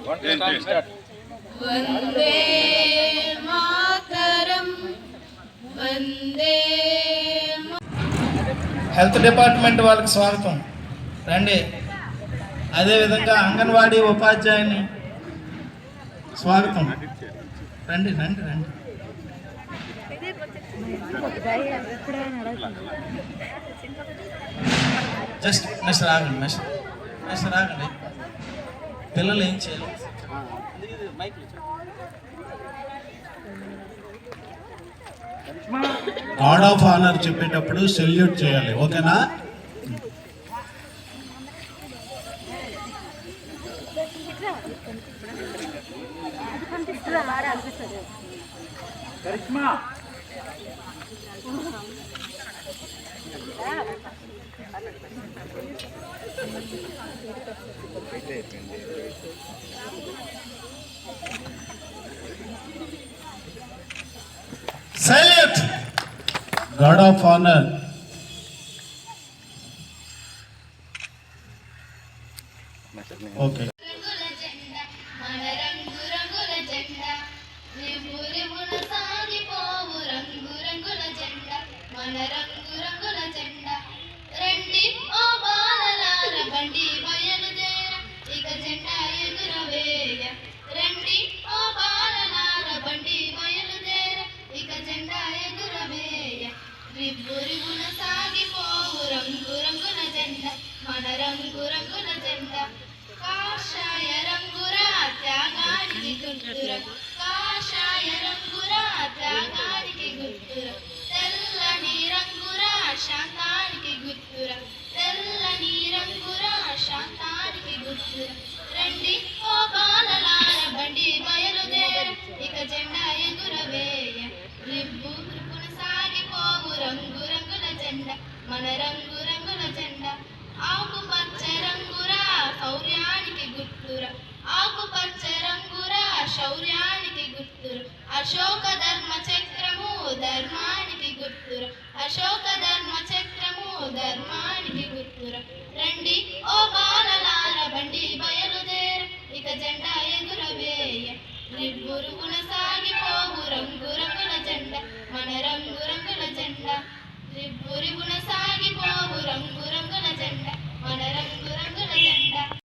వందే మాతరం వందే. Health department వాళ్ళకి స్వాగతం, రండి. అదేవిధంగా అంగన్వాడీ ఉపాధ్యాయుని స్వాగతం, రండి రండి రండి. జస్ట్ మిస్టర్ ఆగండి, మిస్టర్ ఆగండి. పిల్లలు ఏం చేయాలి? గార్డ్ ఆఫ్ ఆనర్ చెప్పేటప్పుడు సెల్యూట్ చేయాలి, ఓకేనా? Salute! Guard of honour. Okay. రిబ్బురిబున సాగిపోవు రంగు రంగుల జెండా మన రంగు రంగుల జెండా. కాషాయ రంగురా త్యాగానికి గుర్తురా, కాషాయ రంగురా త్యాగానికి గుర్తురా. తెల్లని రంగురా శాంతానికి గుర్తురా, తెల్లని రంగురా శాంతానికి గుర్తురా. రండి ఓ బాలలార బండి బయలుదేర, ఇక జెండా ఎగురవేయ. రిబ్బు సాగిపోవు రంగు రంగుల జెండా మన రంగు రంగుల జెండా. ఆకుపచ్చ రంగురా శౌర్యానికి గుర్తురా, ఆకుపచ్చ రంగురా శౌర్యానికి గుర్తురా. అశోక ధర్మ చక్రము ధర్మానికి గుర్తురా, అశోక ధర్మ చక్రము ధర్మానికి గుర్తురా. రండి ఓ బాలలార బండి బయలుదేర, ఇక జెండా ఎగురవేయ. రిబ్బురుగున సాగిపోవు రంగు రంగు